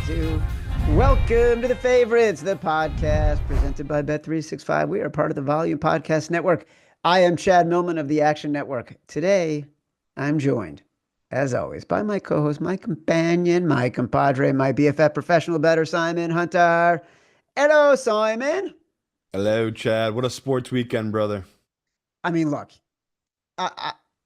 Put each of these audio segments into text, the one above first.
to welcome to the favorites, the podcast presented by Bet365. We are part of the Volume Podcast Network. I am Chad Millman of the Action Network. Today, I'm joined, as always, by my co-host, my companion, my compadre, my BFF professional bettor, Simon Hunter. Hello, Simon. Hello, Chad. What a sports weekend, brother. I mean, look,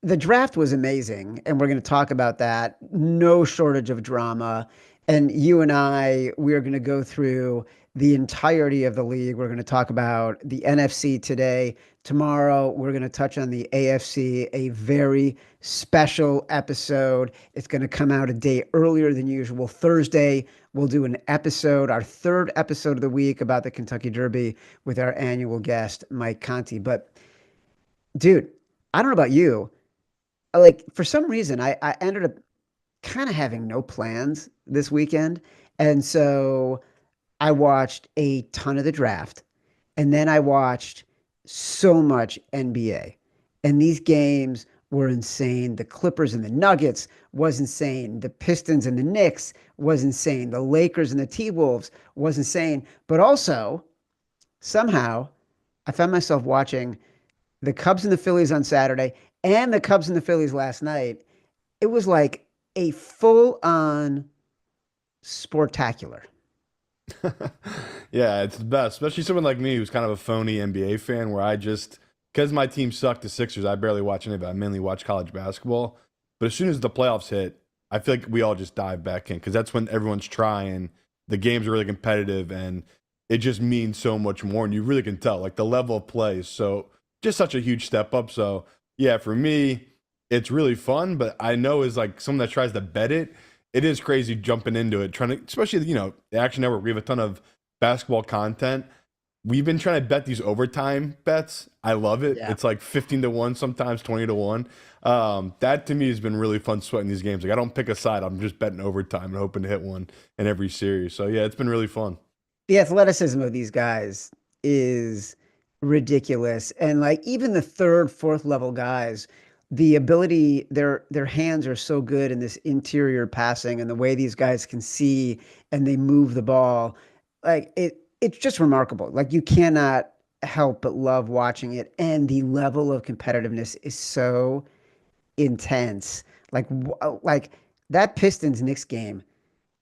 the draft was amazing, and we're going to talk about that. No shortage of drama. And you and I, we are going to go through the entirety of the league. We're going to talk about the NFC today. Tomorrow, we're going to touch on the AFC, a very special episode. It's going to come out a day earlier than usual. Thursday, we'll do an episode, our third episode of the week about the Kentucky Derby with our annual guest, Mike Conti. But, dude, I don't know about you. Like, for some reason, I ended up kind of having no plans this weekend. And so I watched a ton of the draft, and then I watched so much NBA. And these games were insane. The Clippers and the Nuggets was insane. The Pistons and the Knicks was insane. The Lakers and the T-Wolves was insane. But also, somehow, I found myself watching the Cubs and the Phillies on Saturday and the Cubs and the Phillies last night. It was like a full-on sportacular. Yeah, it's the best, especially someone like me who's kind of a phony NBA fan where because my team sucked, the Sixers, I barely watch any of it. I mainly watch college basketball. But as soon as the playoffs hit, I feel like we all just dive back in because that's when everyone's trying. The games are really competitive and it just means so much more. And you really can tell, like the level of play is just such a huge step up. So, yeah, for me, it's really fun, but I know as like someone that tries to bet it, it is crazy jumping into it, trying to, especially, the Action Network, we have a ton of basketball content. We've been trying to bet these overtime bets. I love it. Yeah. It's like 15-1, sometimes 20-1. That to me has been really fun sweating these games. Like I don't pick a side. I'm just betting overtime and hoping to hit one in every series. So yeah, it's been really fun. The athleticism of these guys is ridiculous. And like even the third, fourth level guys, the ability, their hands are so good in this interior passing and the way these guys can see and they move the ball. Like it's just remarkable. Like you cannot help but love watching it. And the level of competitiveness is so intense. Like that Pistons Knicks game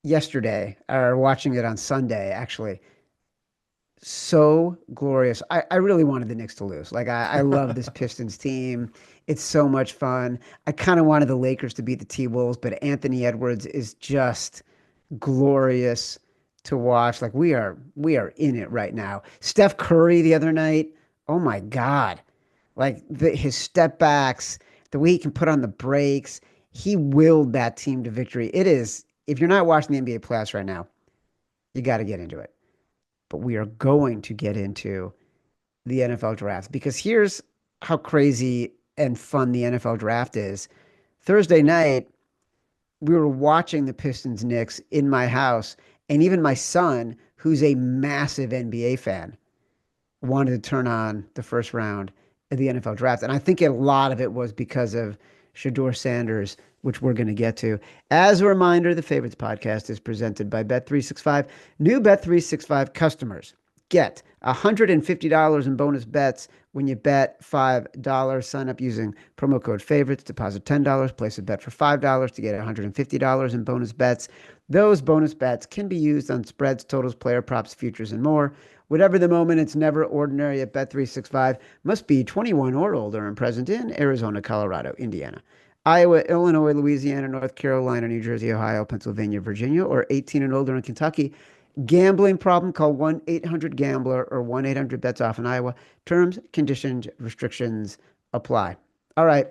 yesterday, or watching it on Sunday, actually, so glorious. I really wanted the Knicks to lose. Like I love this Pistons team. It's so much fun. I kind of wanted the Lakers to beat the T-Wolves, but Anthony Edwards is just glorious to watch. Like we are in it right now. Steph Curry the other night. Oh my God. Like his step backs, the way he can put on the brakes, he willed that team to victory. It is, if you're not watching the NBA playoffs right now, you got to get into it. But we are going to get into the NFL draft because here's how crazy and fun the NFL draft is. Thursday night, we were watching the Pistons Knicks in my house, and even my son, who's a massive NBA fan, wanted to turn on the first round of the NFL draft. And I think a lot of it was because of Shedeur Sanders, which we're going to get to. As a reminder, the Favorites podcast is presented by Bet365. New Bet365 customers get $150 in bonus bets when you bet $5. Sign up using promo code favorites, deposit $10, place a bet for $5 to get $150 in bonus bets. Those bonus bets can be used on spreads, totals, player props, futures, and more. Whatever the moment, it's never ordinary at Bet365. Must be 21 or older and present in Arizona, Colorado, Indiana, Iowa, Illinois, Louisiana, North Carolina, New Jersey, Ohio, Pennsylvania, Virginia, or 18 and older in Kentucky. Gambling problem? Call 1-800-GAMBLER or 1-800-BETS-OFF in Iowa. Terms, conditions, restrictions apply. All right.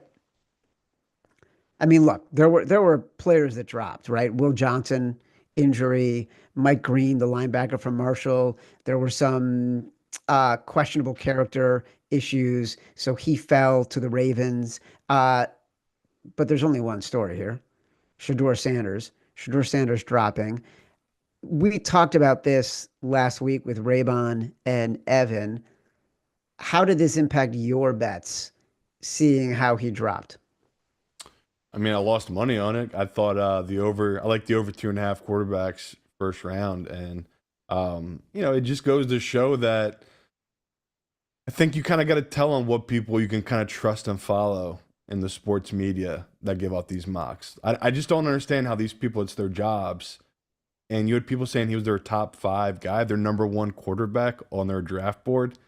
I mean, look, there were players that dropped, right? Will Johnson, injury. Mike Green, the linebacker from Marshall. There were some questionable character issues, so he fell to the Ravens. But there's only one story here. Shedeur Sanders dropping. We talked about this last week with Raybon and Evan. How did this impact your bets, seeing how he dropped? I mean, I lost money on it. I thought I like the over 2.5 quarterbacks first round. And, it just goes to show that I think you kind of got to tell on what people you can kind of trust and follow in the sports media that give out these mocks. I just don't understand how these people, it's their jobs. And you had people saying he was their top 5 guy, their number 1 quarterback on their draft board.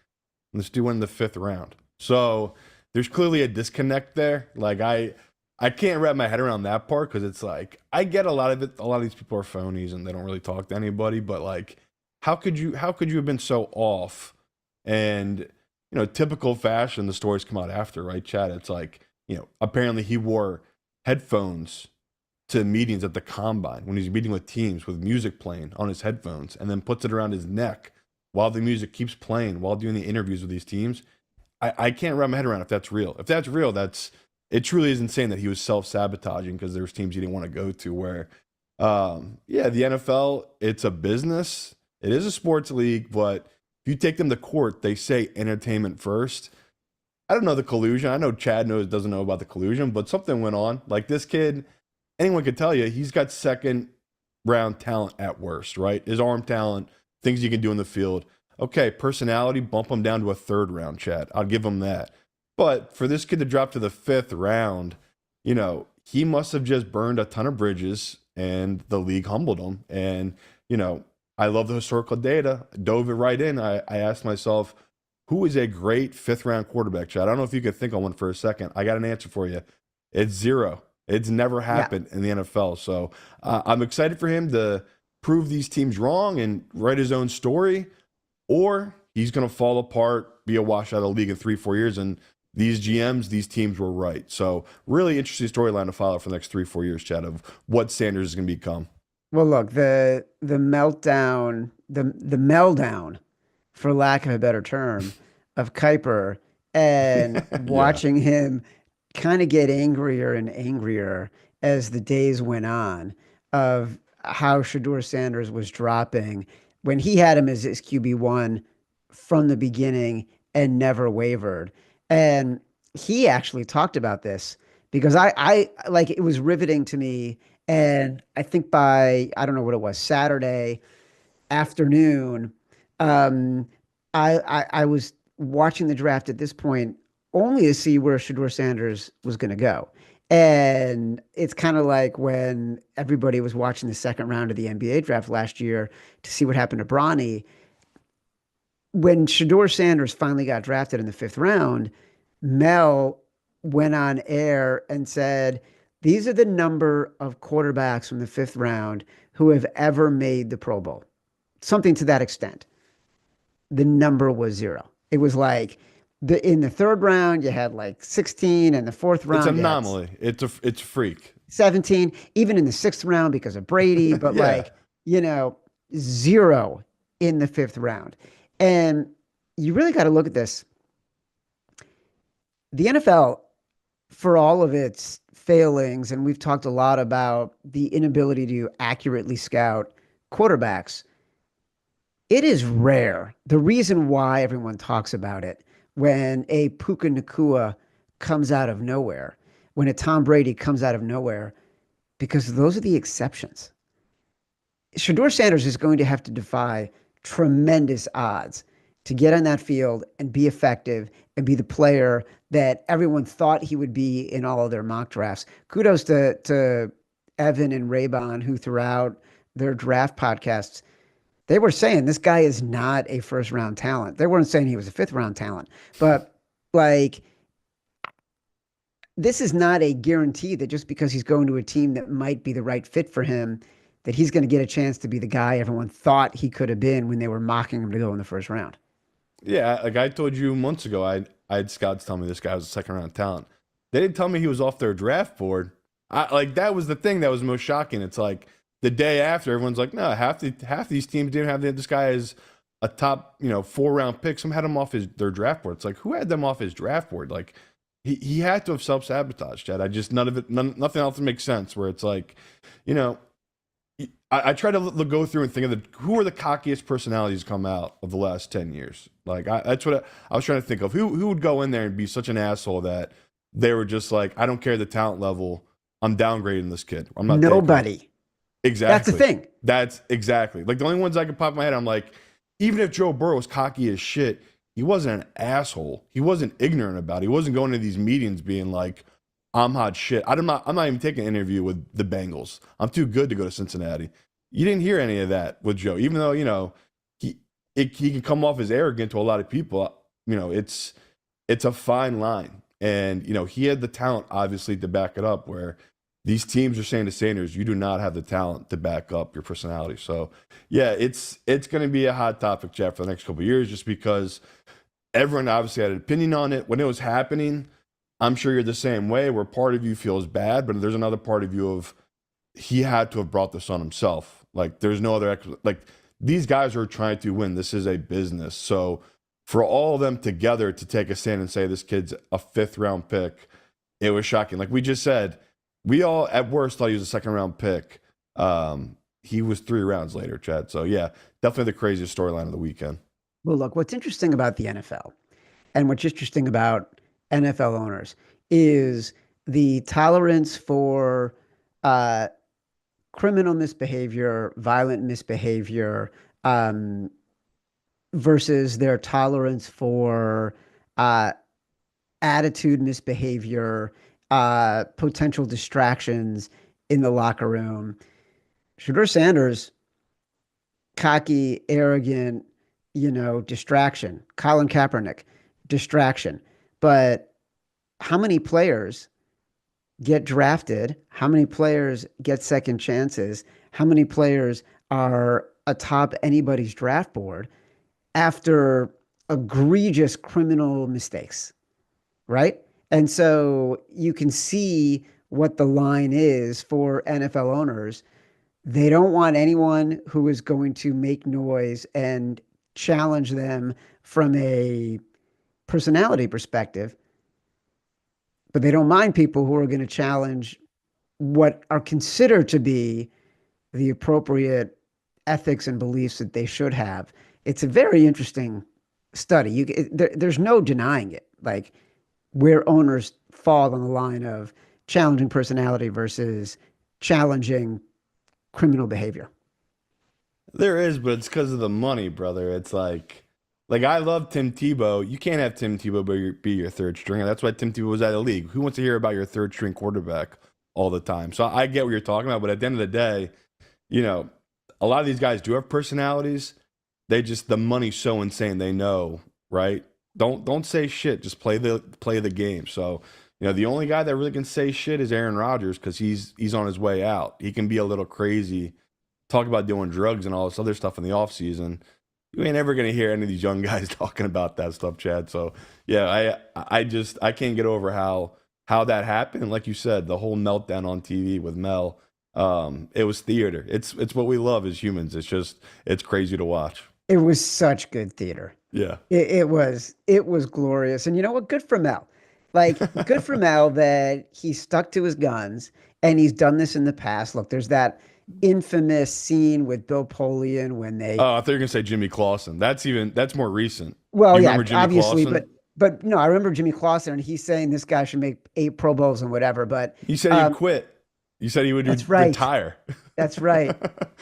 And this dude went in the 5th round. So there's clearly a disconnect there. Like I can't wrap my head around that part, because it's like, I get a lot of it. A lot of these people are phonies and they don't really talk to anybody. But like, how could you have been so off? And typical fashion, the stories come out after, right, Chad? It's like, apparently he wore headphones to meetings at the combine when he's meeting with teams with music playing on his headphones, and then puts it around his neck while the music keeps playing while doing the interviews with these teams. I can't wrap my head around if that's real. If that's real, it truly is insane that he was self-sabotaging because there was teams he didn't want to go to. Where, the NFL, it's a business. It is a sports league, but if you take them to court, they say entertainment first. I don't know the collusion. I know Chad doesn't know about the collusion, but something went on. Like, this kid, anyone could tell you, he's got second round talent at worst, right? His arm talent, things he can do in the field. Okay, personality, bump him down to a 3rd round, Chad. I'll give him that. But for this kid to drop to the 5th round, he must have just burned a ton of bridges, and the league humbled him. And, I love the historical data. Dove it right in. I asked myself, who is a great 5th round quarterback, Chad? I don't know if you could think on one for a second. I got an answer for you. It's 0. It's never happened in the NFL. So I'm excited for him to prove these teams wrong and write his own story, or he's going to fall apart, be a wash out of the league in 3-4 years, and these GMs, these teams were right. So really interesting storyline to follow for the next 3-4 years, Chad, of what Sanders is going to become. Well, look, the meltdown, the meltdown, for lack of a better term, of Kiper, and watching him kind of get angrier and angrier as the days went on, of how Shedeur Sanders was dropping when he had him as his QB1 from the beginning and never wavered. And he actually talked about this, because I like, it was riveting to me. And I think by, I don't know what it was, Saturday afternoon, I was watching the draft at this point only to see where Shedeur Sanders was going to go. And it's kind of like when everybody was watching the 2nd round of the NBA draft last year to see what happened to Bronny. When Shedeur Sanders finally got drafted in the 5th round, Mel went on air and said, these are the number of quarterbacks from the 5th round who have ever made the Pro Bowl. Something to that extent. The number was 0. It was like, in the 3rd round, you had like 16, and the 4th round, it's an anomaly. It's a freak. 17, even in the 6th round because of Brady, but 0 in the 5th round. And you really got to look at this. The NFL, for all of its failings, and we've talked a lot about the inability to accurately scout quarterbacks, it is rare. The reason why everyone talks about it, when a Puka Nacua comes out of nowhere, when a Tom Brady comes out of nowhere, because those are the exceptions. Shedeur Sanders is going to have to defy tremendous odds to get on that field and be effective and be the player that everyone thought he would be in all of their mock drafts. Kudos to Evan and Raybon, who throughout their draft podcasts, they were saying this guy is not a 1st round talent. They weren't saying he was a 5th round talent, but like, this is not a guarantee that just because he's going to a team that might be the right fit for him, that he's going to get a chance to be the guy everyone thought he could have been when they were mocking him to go in the 1st round. Yeah, like I told you months ago, I had scouts tell me this guy was a 2nd round talent. They didn't tell me he was off their draft board. That was the thing that was most shocking. It's like the day after, everyone's like, no, half these teams didn't have this guy as a top 4 round pick. Some had him off their draft board. It's like, who had them off his draft board? Like, he had to have self-sabotaged, Chad. Nothing else makes sense, where it's like, I try to go through and think of who are the cockiest personalities come out of the last 10 years. Like, that's what I was trying to think of. Who would go in there and be such an asshole that they were just like, I don't care the talent level, I'm downgrading this kid. I'm not nobody. That's the Exactly. thing. That's exactly. Like the only ones I could pop in my head, I'm like, even if Joe Burrow was cocky as shit, he wasn't an asshole. He wasn't ignorant about it. He wasn't going to these meetings being like, I'm hot shit. I'm not even taking an interview with the Bengals. I'm too good to go to Cincinnati. You didn't hear any of that with Joe, even though, he he can come off as arrogant to a lot of people. It's a fine line. And, he had the talent obviously to back it up where these teams are saying to Sanders, you do not have the talent to back up your personality. So, yeah, it's going to be a hot topic, Jeff, for the next couple of years, just because everyone obviously had an opinion on it when it was happening. I'm sure you're the same way, where part of you feels bad, but there's another part of you of he had to have brought this on himself. Like there's no other like these guys are trying to win. This is a business. So for all of them together to take a stand and say this kid's a 5th-round pick, it was shocking. Like we just said, we all at worst thought he was a 2nd-round pick. He was 3 rounds later, Chad. So yeah, definitely the craziest storyline of the weekend. Well, look, what's interesting about the NFL and what's interesting about NFL owners is the tolerance for uh, criminal misbehavior, violent misbehavior, um, versus their tolerance for uh, attitude misbehavior, potential distractions in the locker room. Shedeur Sanders, cocky, arrogant, distraction. Colin Kaepernick, distraction. But how many players get drafted? How many players get second chances? How many players are atop anybody's draft board after egregious criminal mistakes, right? And so you can see what the line is for NFL owners. They don't want anyone who is going to make noise and challenge them from a personality perspective, but they don't mind people who are going to challenge what are considered to be the appropriate ethics and beliefs that they should have. It's a very interesting study. There's no denying it. Like where owners fall on the line of challenging personality versus challenging criminal behavior. There is, but it's because of the money, brother. It's like I love Tim Tebow. You can't have Tim Tebow be your 3rd stringer. That's why Tim Tebow was out of the league. Who wants to hear about your 3rd-string quarterback all the time? So I get what you're talking about, but at the end of the day, a lot of these guys do have personalities. The money's so insane. They know, right? Don't say shit. Just play the game. So, the only guy that really can say shit is Aaron Rodgers because he's on his way out. He can be a little crazy, talk about doing drugs and all this other stuff in the offseason. You ain't ever gonna hear any of these young guys talking about that stuff, Chad. So yeah, I can't get over how that happened. And like you said, the whole meltdown on TV with Mel, it was theater. It's what we love as humans. It's crazy to watch. It was such good theater. Yeah. It was glorious. And you know what? Good for Mel. Like, good for Mel that he stuck to his guns and he's done this in the past. Look, there's that infamous scene with Bill Polian when they, Oh, I thought you were gonna say Jimmy Clausen. That's more recent. well, You yeah, remember Jimmy obviously, Clausen? but no, I remember Jimmy Clausen and he's saying this guy should make 8 Pro Bowls and whatever. But You said he'd quit. You said he would that's right. retire. That's right.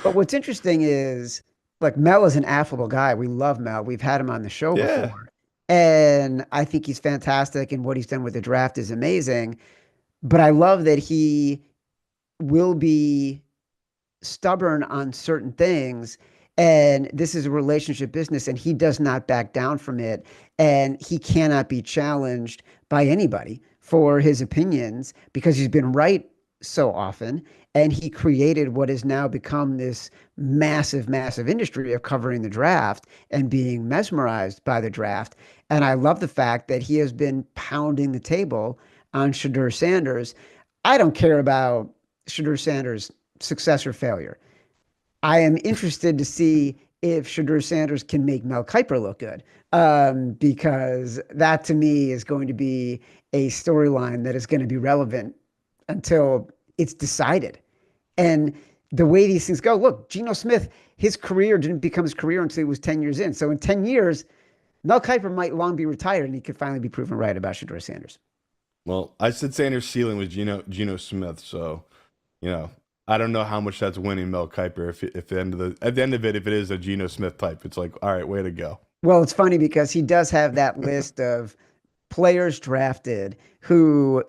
But what's interesting is, like, Mel is an affable guy. We love Mel. We've had him on the show Yeah. before. And I think he's fantastic. And what he's done with the draft is amazing. But I love that he will be stubborn on certain things. And this is a relationship business, and he does not back down from it. And he cannot be challenged by anybody for his opinions because he's been right so often. And he created what has now become this massive, massive industry of covering the draft and being mesmerized by the draft. And I love the fact that he has been pounding the table on Shedeur Sanders. I don't care about Shedeur Sanders' success or failure. I am interested to see if Shedeur Sanders can make Mel Kiper look good, because that to me is going to be a storyline that is going to be relevant until it's decided. And the way these things go, look, Geno Smith, his career didn't become his career until he was 10 years in. So in 10 years, Mel Kiper might long be retired and he could finally be proven right about Shedeur Sanders. Well, I said Sanders' ceiling was Geno Smith, so I don't know how much that's winning Mel Kiper. If at the end of it, if it is a Geno Smith type, it's like, all right, way to go. Well, it's funny because he does have that list of players drafted who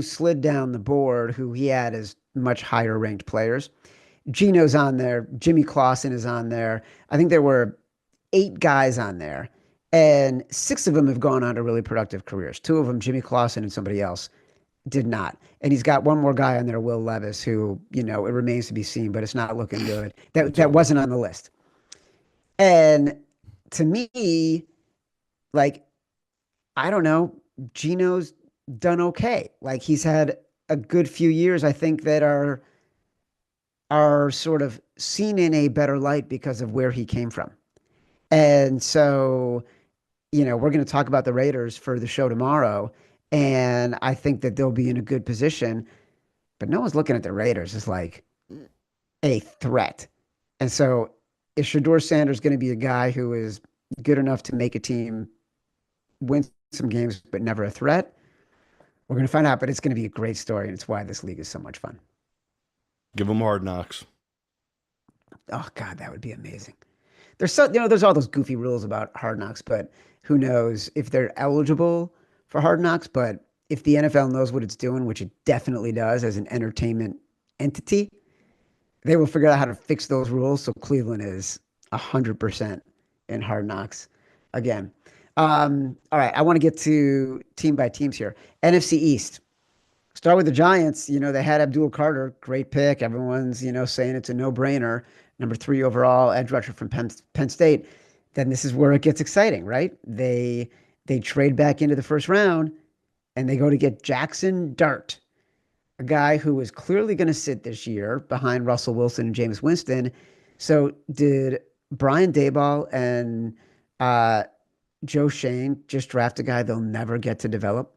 slid down the board, who he had as much higher ranked players. Geno's on there. Jimmy Clausen is on there. I think there were 8 guys on there, and 6 of them have gone on to really productive careers. 2 of them, Jimmy Clausen and somebody else, did not. And he's got one more guy on there, Will Levis, who, it remains to be seen, but it's not looking good. That wasn't on the list. And to me, like, I don't know, Geno's done okay. Like, he's had a good few years, I think, that are sort of seen in a better light because of where he came from. And so, we're going to talk about the Raiders for the show tomorrow, and I think that they'll be in a good position, but no one's looking at the Raiders as like a threat. And so is Shedeur Sanders going to be a guy who is good enough to make a team win some games, but never a threat? We're going to find out, but it's going to be a great story, and it's why this league is so much fun. Give them Hard Knocks. Oh God, that would be amazing. There's all those goofy rules about Hard Knocks, but who knows if they're eligible for Hard Knocks. But if the NFL knows what it's doing, which it definitely does as an entertainment entity, they will figure out how to fix those rules. So Cleveland is 100% in Hard Knocks again. All right, I want to get to team by teams here. NFC East. Start with the Giants. They had Abdul Carter, great pick. Everyone's, saying it's a no-brainer. Number 3 overall, edge rusher from Penn State. Then this is where it gets exciting, right? They trade back into the first round, and they go to get Jackson Dart, a guy who was clearly going to sit this year behind Russell Wilson and Jameis Winston. So did Brian Daboll and Joe Shane just draft a guy they'll never get to develop?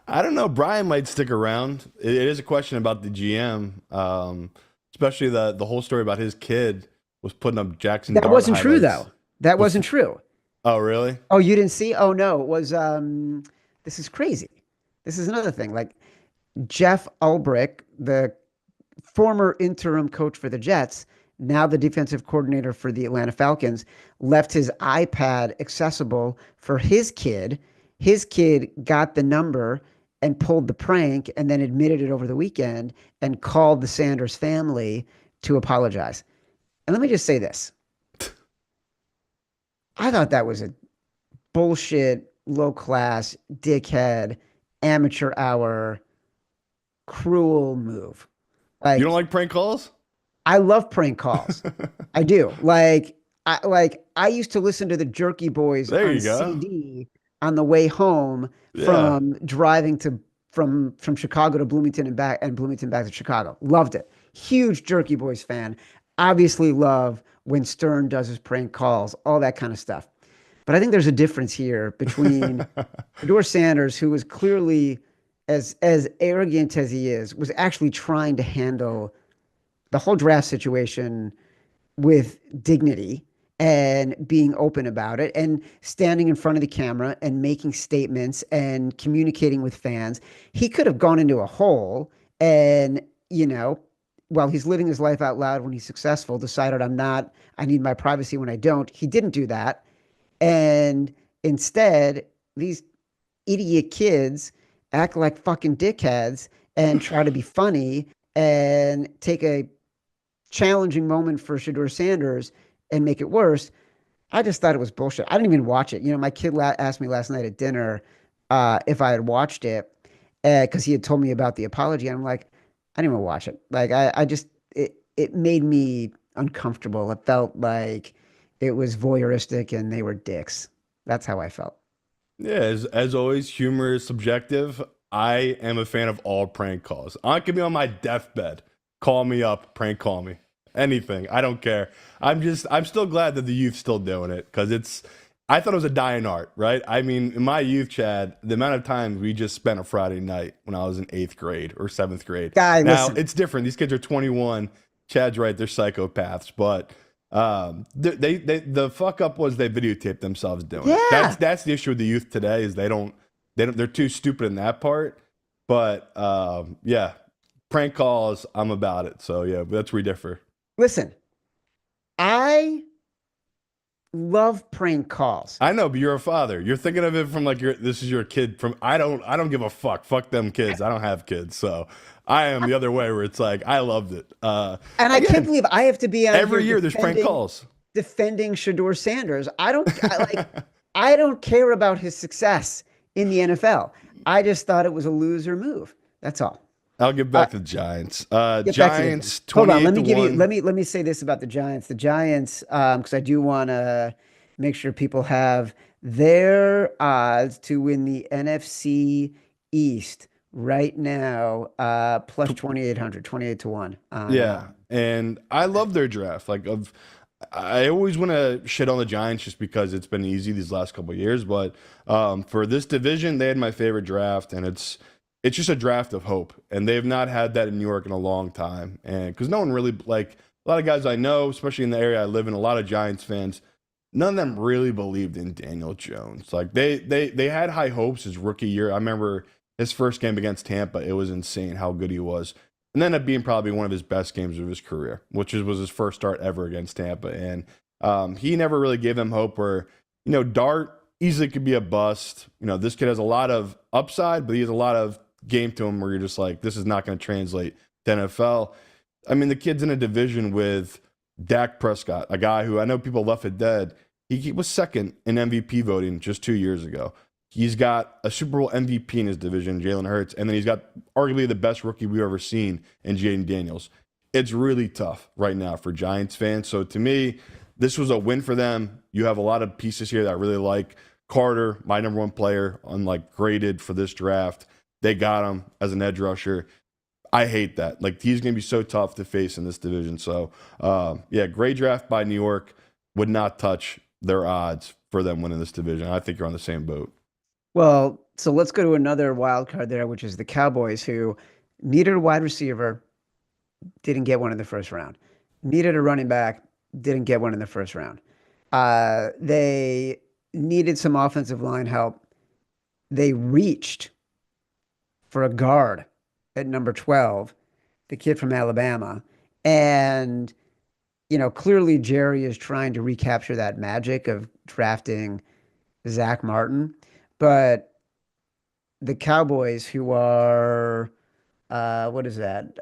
I don't know. Brian might stick around. It is a question about the GM, especially the whole story about his kid was putting up Jackson Dart That wasn't true, highlights. though. That wasn't true. Oh, really? Oh, you didn't see? Oh, no. It was, this is crazy. This is another thing. Like, Jeff Ulbrich, the former interim coach for the Jets, now the defensive coordinator for the Atlanta Falcons, left his iPad accessible for his kid. His kid got the number and pulled the prank and then admitted it over the weekend and called the Sanders family to apologize. And let me just say this. I thought that was a bullshit, low-class, dickhead, amateur hour, cruel move. Like, You don't like prank calls? I love prank calls. I do. I used to listen to the Jerky Boys There on you go. CD on the way home from driving from Chicago to Bloomington and back, and Bloomington back to Chicago. Loved it. Huge Jerky Boys fan. Obviously love when Stern does his prank calls, all that kind of stuff. But I think there's a difference here between Shedeur Sanders, who was clearly as arrogant as he is, was actually trying to handle the whole draft situation with dignity and being open about it and standing in front of the camera and making statements and communicating with fans. He could have gone into a hole and, while he's living his life out loud when he's successful, decided I need my privacy when I don't. He didn't do that. And instead, these idiot kids act like fucking dickheads and try to be funny and take a challenging moment for Shedeur Sanders and make it worse. I just thought it was bullshit. I didn't even watch it. My kid asked me last night at dinner if I had watched it because he had told me about the apology. And I'm like, I didn't even watch it. Like, it made me uncomfortable. It felt like it was voyeuristic and they were dicks. That's how I felt. Yeah, as always, humor is subjective. I am a fan of all prank calls. I could be on my deathbed. Call me up, prank call me. Anything. I don't care. I'm still glad that the youth's still doing it because I thought it was a dying art, right? I mean, in my youth, Chad, the amount of time we just spent a Friday night when I was in 8th grade or 7th grade. Guy, now, listen. it's different. These kids are 21. Chad's right. They're psychopaths. But the fuck up was they videotaped themselves doing it. That's the issue with the youth today is they're too stupid in that part. But yeah, prank calls, I'm about it. So yeah, that's where we differ. Listen, I love prank calls. I know, but you're a father. You're thinking of it from like this is your kid from I don't give a fuck. Fuck them kids. I don't have kids. So I am the other way where it's like I loved it. And I can't Again, believe I have to be out every here year there's prank calls. defending Shador Sanders. I don't care about his success in the NFL. I just thought it was a loser move. That's all. I'll get back to the Giants. Get back to Giants hold on. 28 to 1. Let me say this about the Giants. The Giants, because I do want to make sure people have their odds to win the NFC East right now, plus 2,800, 28 to 1. Yeah, and I love their draft. I always want to shit on the Giants just because it's been easy these last couple of years, but for this division, they had my favorite draft, and it's just a draft of hope, and they have not had that in New York in a long time, and because no one really like a lot of guys I know, especially in the area I live in, a lot of Giants fans. None of them really believed in Daniel Jones. Like they had high hopes his rookie year. I remember his first game against Tampa. It was insane how good he was. And ended up being probably one of his best games of his career, which was his first start ever against Tampa. And he never really gave him hope where, Dart easily could be a bust. This kid has a lot of upside, but he has a lot of game to him where you're just like, this is not going to translate to NFL. I mean, the kid's in a division with Dak Prescott, a guy who I know people left for dead. He was second in MVP voting just 2 years ago. He's got a Super Bowl MVP in his division, Jalen Hurts, and then he's got arguably the best rookie we've ever seen in Jaden Daniels. It's really tough right now for Giants fans. So to me, this was a win for them. You have a lot of pieces here that I really like. Carter, my number one player, graded for this draft. They got him as an edge rusher. I hate that. He's going to be so tough to face in this division. So, great draft by New York. Would not touch their odds for them winning this division. I think you're on the same boat. Well, so let's go to another wild card there, which is the Cowboys, who needed a wide receiver, didn't get one in the first round. Needed a running back, didn't get one in the first round. They needed some offensive line help. They reached for a guard at number 12, the kid from Alabama. And, clearly Jerry is trying to recapture that magic of drafting Zach Martin. But the Cowboys, who are, what is that?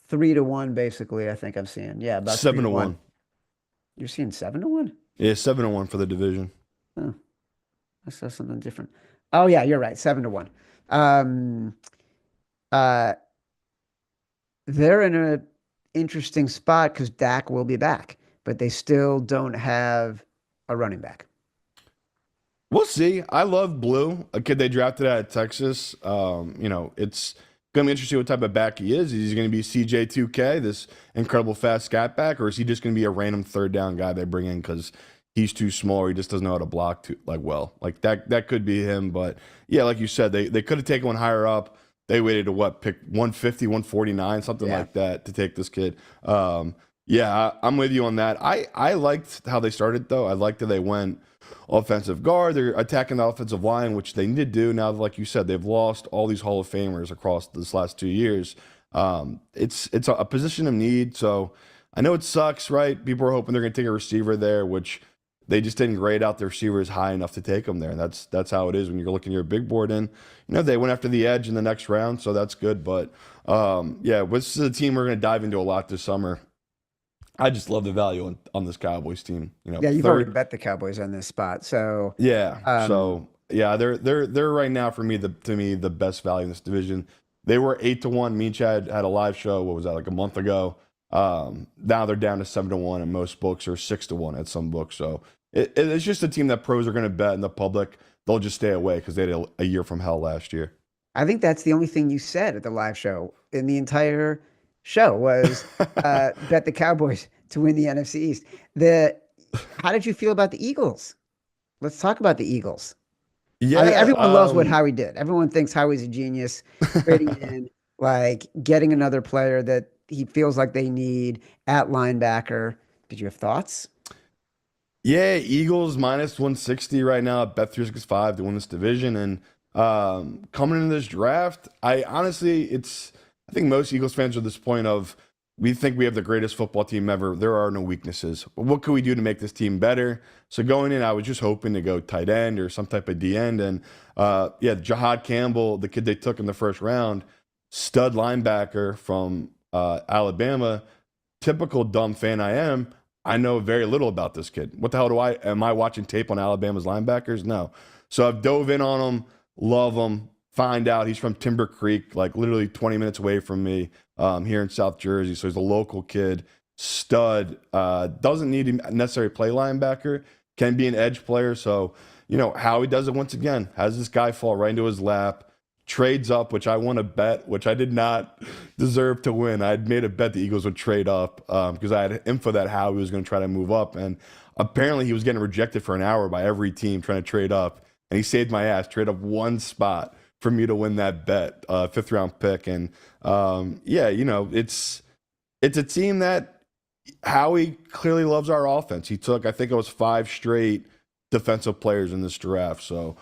3-1, basically, I think I'm seeing. Yeah, about 7-1. You're seeing 7-1? Yeah, 7-1 for the division. Oh, I saw something different. Oh, yeah, you're right. 7-1. They're in an interesting spot because Dak will be back, but they still don't have a running back. We'll see. I love Blue, a kid they drafted out of Texas. It's going to be interesting what type of back he is. Is he going to be CJ2K, this incredible fast scat back, or is he just going to be a random third down guy they bring in because he's too small or he just doesn't know how to block well? That could be him. But yeah, like you said, they could have taken one higher up. They waited to pick 150, 149, something like that to take this kid. I'm with you on that. I liked how they started, though. I liked that they went offensive guard. They're attacking the offensive line, which they need to do now. Like you said, they've lost all these Hall of Famers across this last 2 years. It's a position of need. So I know it sucks, right? People are hoping they're going to take a receiver there, which they just didn't grade out their receivers high enough to take them there. And that's how it is when you're looking at your big board. And, they went after the edge in the next round, so that's good. But, this is a team we're going to dive into a lot this summer. I just love the value on this Cowboys team. You've already bet the Cowboys on this spot. So they're right now for me the best value in this division. They were 8-1. Me and Chad had a live show. What was that, like a month ago? Now they're down to 7-1, and most books are 6-1 at some books. So it's just a team that pros are going to bet, and the public they'll just stay away because they had a year from hell last year. I think that's the only thing you said at the live show in the entire show was bet the Cowboys to win the NFC East. How did you feel about the Eagles? Let's talk about the Eagles. Yeah, I mean, everyone loves what Howie did. Everyone thinks Howie's a genius, trading in, getting another player that he feels like they need at linebacker. Did you have thoughts? Yeah, Eagles minus 160 right now at Bet365 to win this division. And coming into this draft, I think most Eagles fans are at this point of, we think we have the greatest football team ever. There are no weaknesses. But what can we do to make this team better? So going in, I was just hoping to go tight end or some type of D end. And yeah, Jahad Campbell, the kid they took in the first round, stud linebacker from Alabama. Typical dumb fan I am, I know very little about this kid. What the hell am I watching tape on Alabama's linebackers? No. So I've dove in on him, love him, find out he's from Timber Creek, like literally 20 minutes away from me here in South Jersey. So he's a local kid, stud, doesn't need to necessarily play linebacker, can be an edge player. So, you know, how he does it once again, has this guy fall right into his lap, trades up, which I won a bet, which I did not deserve to win. I'd made a bet the Eagles would trade up because I had info that how he was going to try to move up. And apparently he was getting rejected for an hour by every team trying to trade up. And he saved my ass, trade up one spot for me to win that bet, 5th round pick. And yeah, you know, it's a team that Howie clearly loves our offense. He took, I think it was 5 straight defensive players in this draft. So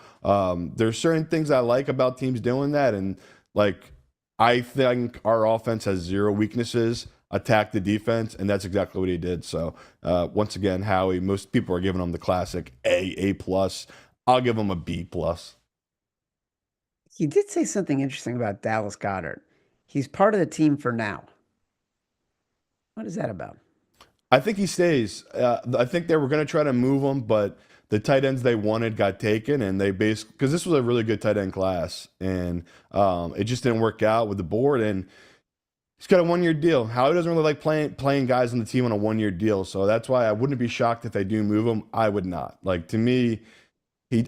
there's certain things I like about teams doing that. And like, I think our offense has 0 weaknesses, attack the defense, and that's exactly what he did. So once again, Howie, most people are giving him the classic A+. I'll give him a B+. He did say something interesting about Dallas Goedert. He's part of the team for now. What is that about? I think he stays. I think they were going to try to move him, but the tight ends they wanted got taken, and they basically, because this was a really good tight end class, and it just didn't work out with the board. And he's got a 1-year deal. Howie doesn't really like playing guys on the team on a 1-year deal, so that's why I wouldn't be shocked if they do move him. I would not. Like, to me,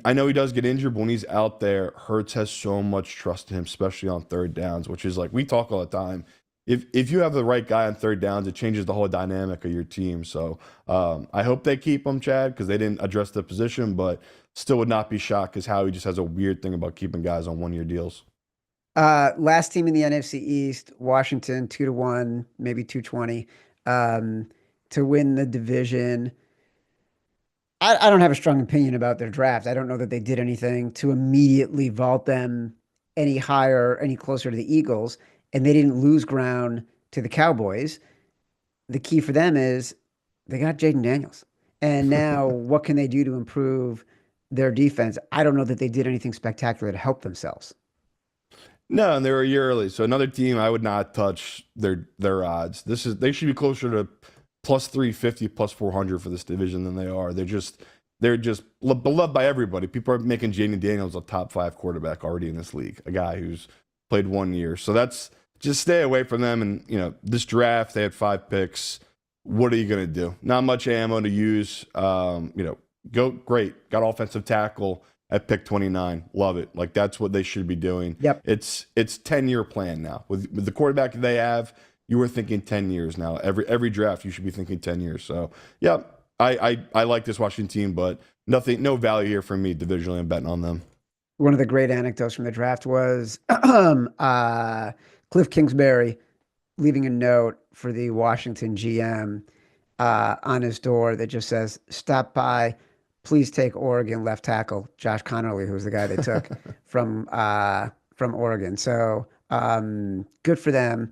I know he does get injured, but when he's out there, Hurts has so much trust in him, especially on third downs, which is like, we talk all the time. If you have the right guy on third downs, it changes the whole dynamic of your team. So I hope they keep him, Chad, because they didn't address the position, but still would not be shocked because Howie just has a weird thing about keeping guys on 1-year deals. Last team in the NFC East, Washington, 2-1, maybe 220, to win the division. I don't have a strong opinion about their draft. I don't know that they did anything to immediately vault them any higher, any closer to the Eagles, and they didn't lose ground to the Cowboys. The key for them is they got Jaden Daniels. And now what can they do to improve their defense? I don't know that they did anything spectacular to help themselves. No, and they were a year early. So another team, I would not touch their odds. They should be closer to plus 350, plus 400 for this division than they are. They're just beloved by everybody. People are making Jaden Daniels a top 5 quarterback already in this league, a guy who's played 1 year. So that's, just stay away from them. And, you know, this draft, they had 5 picks. What are you going to do? Not much ammo to use. You know, great. Got offensive tackle at pick 29. Love it. Like, that's what they should be doing. Yep. It's 10-year plan now. With the quarterback they have, you were thinking 10 years now. Every draft, you should be thinking 10 years. So, yeah, I like this Washington team, but no value here for me divisionally. I'm betting on them. One of the great anecdotes from the draft was Cliff Kingsbury leaving a note for the Washington GM on his door that just says, "Stop by. Please take Oregon left tackle Josh Connerly," who was the guy they took from Oregon. So good for them.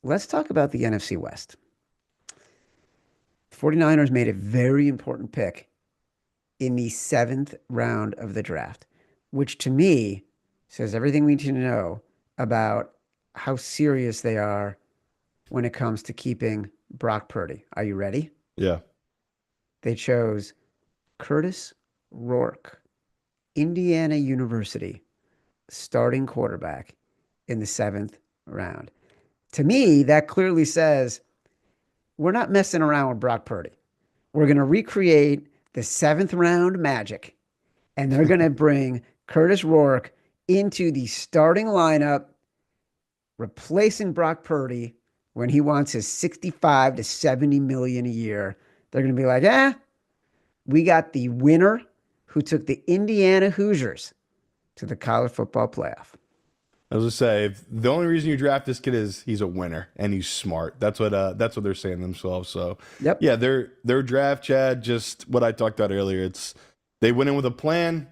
Let's talk about the NFC West. 49ers made a very important pick in the 7th round of the draft, which to me says everything we need to know about how serious they are when it comes to keeping Brock Purdy. Are you ready? Yeah. They chose Curtis Rourke, Indiana University, starting quarterback in the 7th round. To me, that clearly says we're not messing around with Brock Purdy. We're going to recreate the 7th round magic, and they're going to bring Curtis Rourke into the starting lineup, replacing Brock Purdy when he wants his 65 to 70 million a year. They're going to be like, we got the winner who took the Indiana Hoosiers to the college football playoff. I was going to say, the only reason you draft this kid is he's a winner and he's smart. That's what they're saying themselves. So, yep. Yeah, their draft, Chad, just what I talked about earlier. They went in with a plan.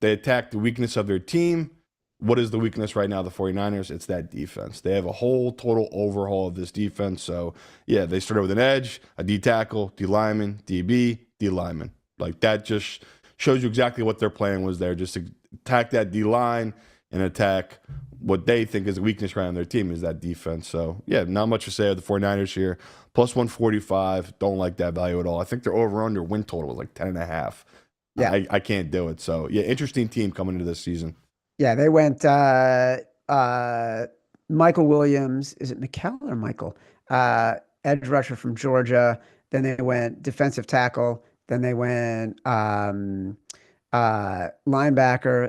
They attacked the weakness of their team. what is the weakness right now, the 49ers? It's that defense. They have a whole total overhaul of this defense. So, yeah, they started with an edge, a D tackle, D lineman, DB, D lineman. Like, that just shows you exactly what their plan was there. Just to attack that D line and attack what they think is a weakness right on their team is that defense. So, yeah, not much to say of the 49ers here. Plus 145. Don't like that value at all. I think their over-under win total was like 10.5. Yeah. I can't do it. So, yeah, interesting team coming into this season. Yeah, they went Michael Williams. Is it McKell or Michael? Edge rusher from Georgia. Then they went defensive tackle. Then they went linebacker.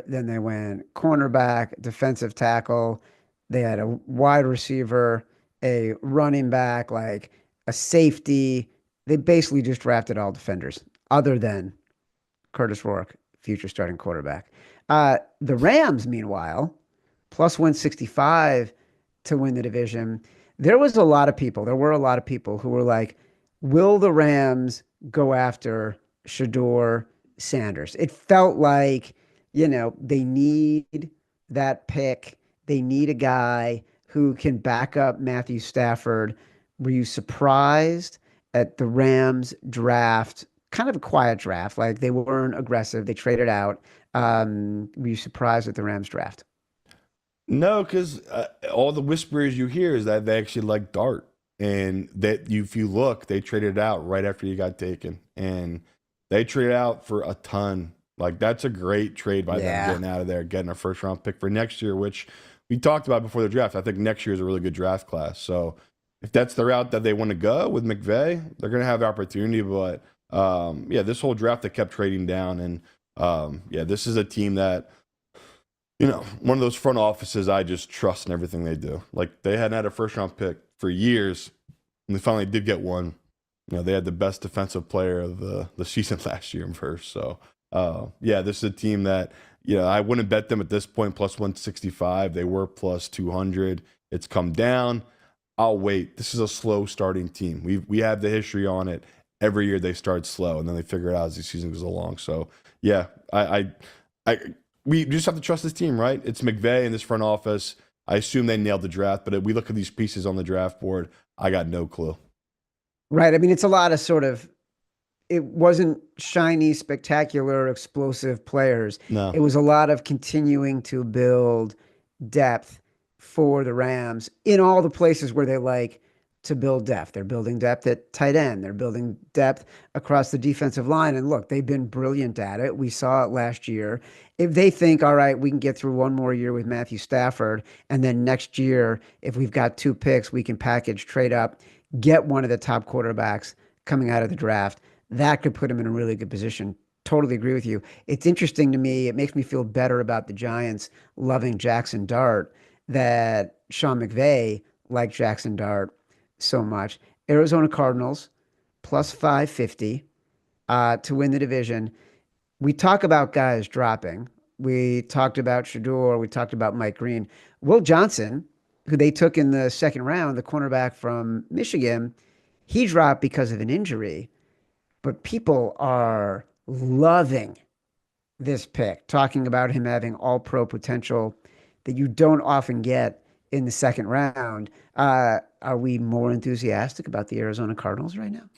Then they went cornerback, defensive tackle. They had a wide receiver, a running back, like a safety. They basically just drafted all defenders, other than Curtis Rourke, future starting quarterback. The Rams, meanwhile, plus 165 to win the division. There were a lot of people who were like, will the Rams go after Shedeur Sanders? It felt like, they need that pick. They need a guy who can back up Matthew Stafford. Were you surprised at the Rams draft? Kind of a quiet draft. Like, they weren't aggressive. They traded out. Were you surprised at the Rams draft? No, because all the whispers you hear is that they actually like Dart, and that if you look, they traded out right after he got taken, and they traded out for a ton. Like, that's a great trade by them getting out of there, getting a first round pick for next year, which we talked about before the draft. I think next year is a really good draft class. So if that's the route that they want to go with McVay, they're going to have the opportunity. But yeah, this whole draft they kept trading down, and yeah, this is a team that, one of those front offices I just trust in everything they do. Like, they hadn't had a first round pick for years, and they finally did get one. They had the best defensive player of the season last year in first. So yeah, this is a team that, I wouldn't bet them at this point plus 165. They were plus 200. It's come down. I'll wait. This is a slow starting team. We have the history on it. Every year they start slow, and then they figure it out as the season goes along. So yeah, we just have to trust this team, right? It's McVay and this front office. I assume they nailed the draft, but if we look at these pieces on the draft board, I got no clue. Right. I mean, it's a lot of it wasn't shiny, spectacular, explosive players. No. It was a lot of continuing to build depth for the Rams in all the places where they like to build depth. They're building depth at tight end. They're building depth across the defensive line. And look, they've been brilliant at it. We saw it last year. If they think, all right, we can get through one more year with Matthew Stafford, and then next year, if we've got 2 picks, we can package, trade up, get one of the top quarterbacks coming out of the draft, that could put him in a really good position. Totally agree with you. It's interesting to me. It makes me feel better about the Giants loving Jackson Dart, that Sean McVay liked Jackson Dart so much. Arizona Cardinals plus 550 to win the division. We talk about guys dropping. We talked about Shedeur. We talked about Mike Green. Will Johnson, who they took in the second round, the cornerback from Michigan, he dropped because of an injury. But people are loving this pick, talking about him having all-pro potential that you don't often get in the second round. Are we more enthusiastic about the Arizona Cardinals right now?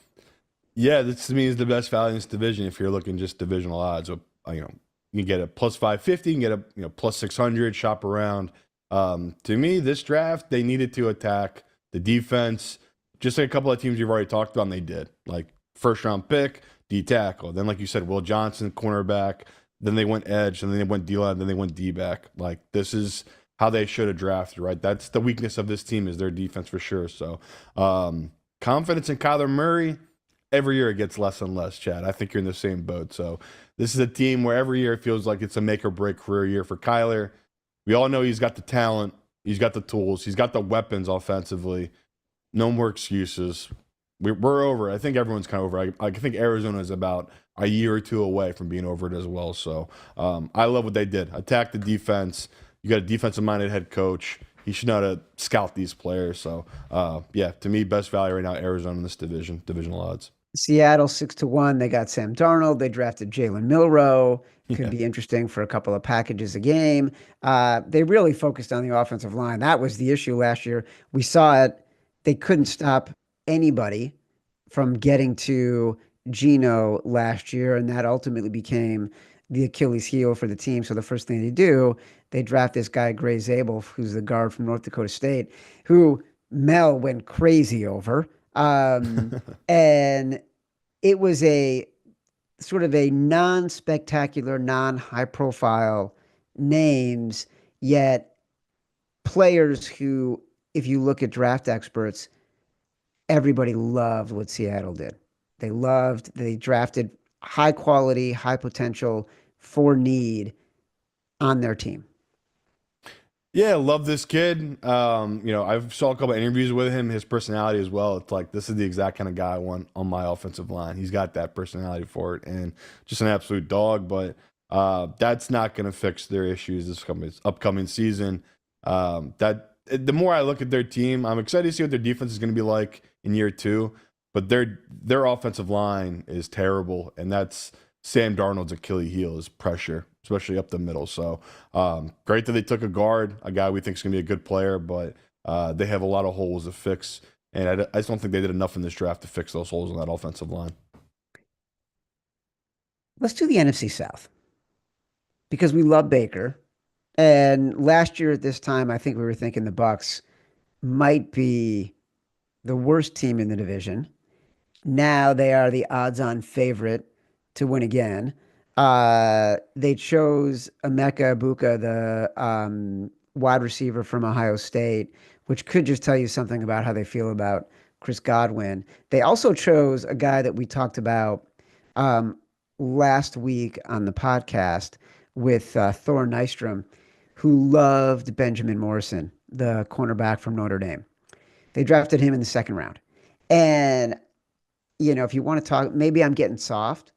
Yeah, this to me is the best value in this division. If you're looking just divisional odds, you can get a plus 550, you can get a plus 600, shop around. To me, this draft, they needed to attack the defense, just like a couple of teams you've already talked about, and they did. Like, first round pick, D tackle. Then, like you said, Will Johnson, cornerback. Then they went edge, and then they went D line, then they went D back. Like, this is how they should have drafted, right? That's the weakness of this team, is their defense for sure. So, confidence in Kyler Murray, every year it gets less and less, Chad. I think you're in the same boat. So, this is a team where every year it feels like it's a make or break career year for Kyler. We all know he's got the talent, he's got the tools, he's got the weapons offensively. No more excuses. We're over. I think everyone's kind of over. I think Arizona is about a year or 2 away from being over it as well. So I love what they did. Attack the defense. You got a defensive-minded head coach. He should know how to scout these players. So, yeah, to me, best value right now, Arizona in this division, divisional odds. Seattle 6-1. They got Sam Darnold. They drafted Jalen Milroe. Could Yeah. be interesting for a couple of packages a game. They really focused on the offensive line. That was the issue last year. We saw it. They couldn't stop anybody from getting to Geno last year, and that ultimately became the Achilles heel for the team. So the first thing they do, they draft this guy, Gray Zabel, who's the guard from North Dakota State, who Mel went crazy over. And it was a sort of a non-spectacular, non-high profile names, yet players who, if you look at draft experts, everybody loved what Seattle did. They drafted high quality, high potential for need on their team. Yeah, love this kid. I saw a couple of interviews with him, his personality as well. It's like this is the exact kind of guy I want on my offensive line. He's got that personality for it and just an absolute dog, but that's not going to fix their issues this upcoming season. The more I look at their team, I'm excited to see what their defense is going to be like in year two, but their offensive line is terrible, and that's Sam Darnold's Achilles heel is pressure, especially up the middle. So great that they took a guard, a guy we think is going to be a good player, but they have a lot of holes to fix. And I just don't think they did enough in this draft to fix those holes on that offensive line. Let's do the NFC South because we love Baker. And last year at this time, I think we were thinking the Bucks might be the worst team in the division. Now they are the odds-on favorite to win again. They chose Emeka Ibuka, the wide receiver from Ohio State, which could just tell you something about how they feel about Chris Godwin. They also chose a guy that we talked about um, last week on the podcast with Thor Nystrom, who loved Benjamin Morrison, the cornerback from Notre Dame. They drafted him in the second round. And, if you want to talk, maybe I'm getting soft.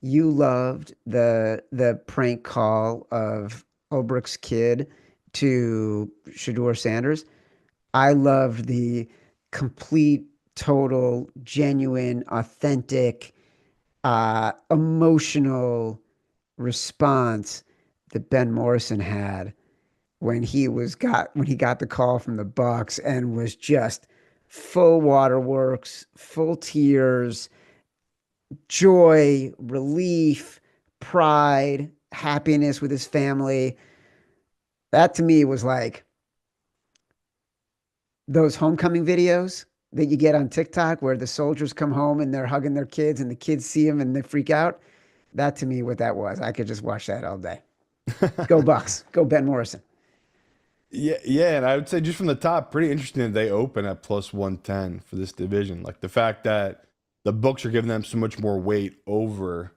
You loved the prank call of Ulbricht's kid to Shador Sanders. I loved the complete, total, genuine, authentic, emotional response that Ben Morrison had when he got the call from the Bucks and was just full waterworks, full tears, joy, relief, pride, happiness with his family. That to me was like those homecoming videos that you get on TikTok where the soldiers come home and they're hugging their kids and the kids see them and they freak out. That to me, what that was. I could just watch that all day. Go Bucks. Go Ben Morrison. Yeah, yeah, and I would say just from the top, pretty interesting that they open at plus 110 for this division. Like the fact that the books are giving them so much more weight over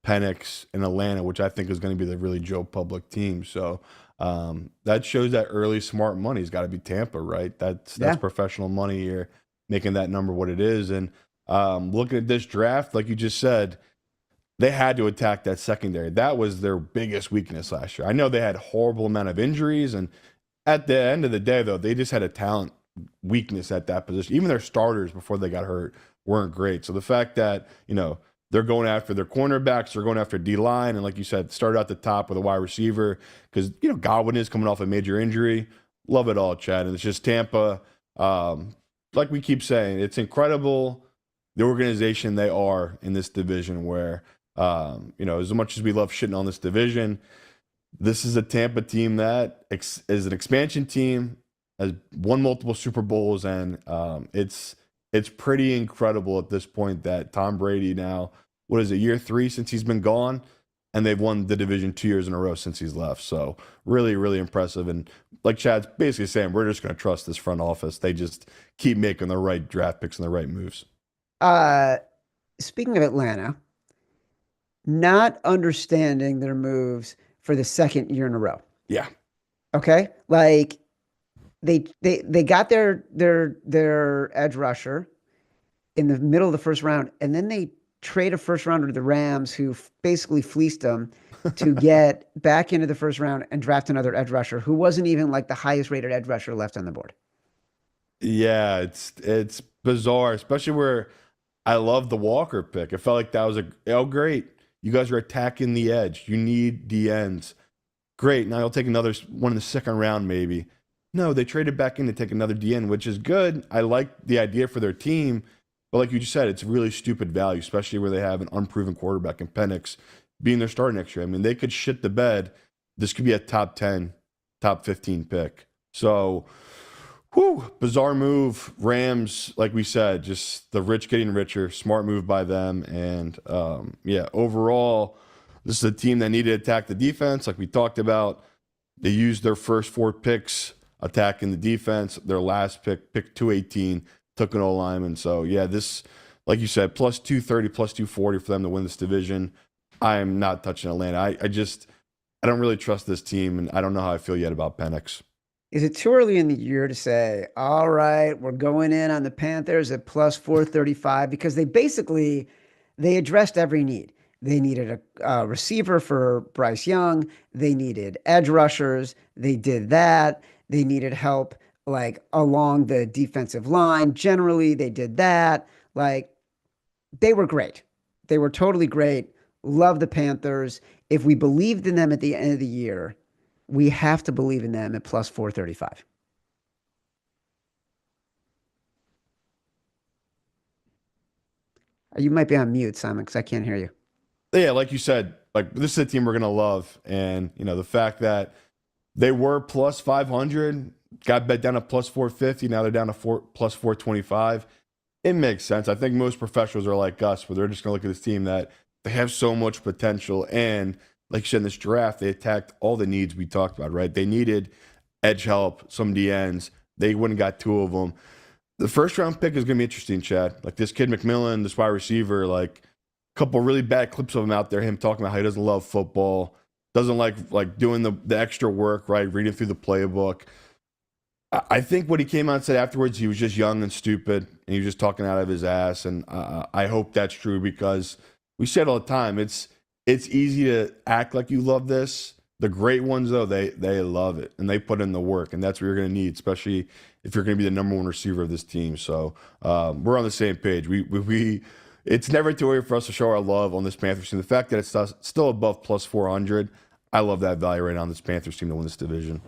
Penix and Atlanta, which I think is going to be the really Joe Public team. So that shows that early smart money's got to be Tampa, right? That's Yeah. professional money here, making that number what it is. And looking at this draft, like you just said, they had to attack that secondary. That was their biggest weakness last year. I know they had horrible amount of injuries, and at the end of the day, though, they just had a talent weakness at that position. Even their starters before they got hurt weren't great. So the fact that, they're going after their cornerbacks, they're going after D line, and like you said, started out the top with a wide receiver because, Godwin is coming off a major injury. Love it all, Chad. And it's just Tampa. Like we keep saying, it's incredible the organization they are in this division where, as much as we love shitting on this division, this is a Tampa team that is an expansion team, has won multiple Super Bowls, and it's pretty incredible at this point that Tom Brady now, what is it, year 3 since he's been gone, and they've won the division 2 years in a row since he's left. So really, really impressive. And like Chad's basically saying, we're just going to trust this front office. They just keep making the right draft picks and the right moves. Uh, Speaking of Atlanta, not understanding their moves for the second year in a row. Yeah. Okay, like they got their edge rusher in the middle of the first round, and then they trade a first rounder to the Rams, who basically fleeced them to get back into the first round and draft another edge rusher who wasn't even like the highest rated edge rusher left on the board. Yeah, it's bizarre, especially where I love the Walker pick. It felt like that was great. You guys are attacking the edge. You need the ends. Great. Now you'll take another one in the second round, maybe. No, they traded back in to take another DN, which is good. I like the idea for their team. But like you just said, it's really stupid value, especially where they have an unproven quarterback in Penix being their starter next year. I mean, they could shit the bed. This could be a top 10, top 15 pick. So, bizarre move. Rams, like we said, just the rich getting richer. Smart move by them. And overall, this is a team that needed to attack the defense, like we talked about. They used their first 4 picks attacking the defense. Their last pick 218, took an O-lineman. So, this, like you said, plus 230, plus 240 for them to win this division. I am not touching Atlanta. I don't really trust this team, and I don't know how I feel yet about Penix. Is it too early in the year to say, all right, we're going in on the Panthers at plus 435? Because they addressed every need. They needed a receiver for Bryce Young. They needed edge rushers. They did that. They needed help like along the defensive line. Generally, they did that. Like, they were great. They were totally great. Love the Panthers. If we believed in them at the end of the year, we have to believe in them at plus 435. You might be on mute, Simon, because I can't hear you. Yeah, like you said, like this is a team we're gonna love, and the fact that they were plus 500, got bet down to plus 450, now they're down to plus 425. It makes sense. I think most professionals are like us, where they're just gonna look at this team that they have so much potential, and like you said in this draft, they attacked all the needs we talked about. Right? They needed edge help, some DNs. They went and got 2 of them. The first round pick is gonna be interesting, Chad. Like this kid McMillan, this wide receiver, like couple really bad clips of him out there, him talking about how he doesn't love football, doesn't like doing the extra work, right? Reading through the playbook. I think what he came out and said afterwards, he was just young and stupid, and he was just talking out of his ass. And I hope that's true, because we say it all the time. It's easy to act like you love this. The great ones, though, they love it, and they put in the work, and that's what you're going to need, especially if you're going to be the number 1 receiver of this team. So we're on the same page. We it's never too early for us to show our love on this Panthers team. The fact that it's still above plus 400, I love that value right now on this Panthers team to win this division.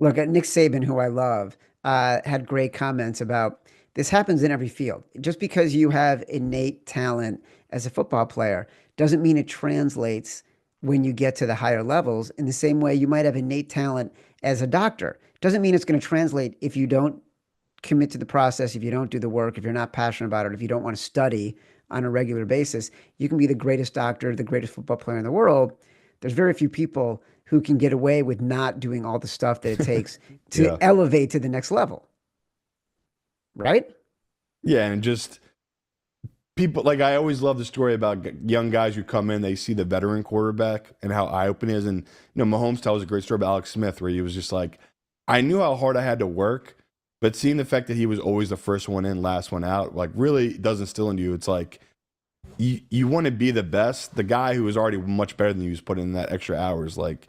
Look, at Nick Saban, who I love, had great comments about this happens in every field. Just because you have innate talent as a football player doesn't mean it translates when you get to the higher levels. In the same way, you might have innate talent as a doctor. Doesn't mean it's going to translate if you don't commit to the process, if you don't do the work, if you're not passionate about it, if you don't want to study on a regular basis. You can be the greatest doctor, the greatest football player in the world. There's very few people who can get away with not doing all the stuff that it takes to elevate to the next level. Right? Yeah, and just people, like, I always love the story about young guys who come in, they see the veteran quarterback and how eye-opening it is. And, Mahomes tells a great story about Alex Smith, where he was just like, I knew how hard I had to work, but seeing the fact that he was always the first one in, last one out, like, really does instill into you. It's like, you want to be the best. The guy who was already much better than you was putting in that extra hours. Like,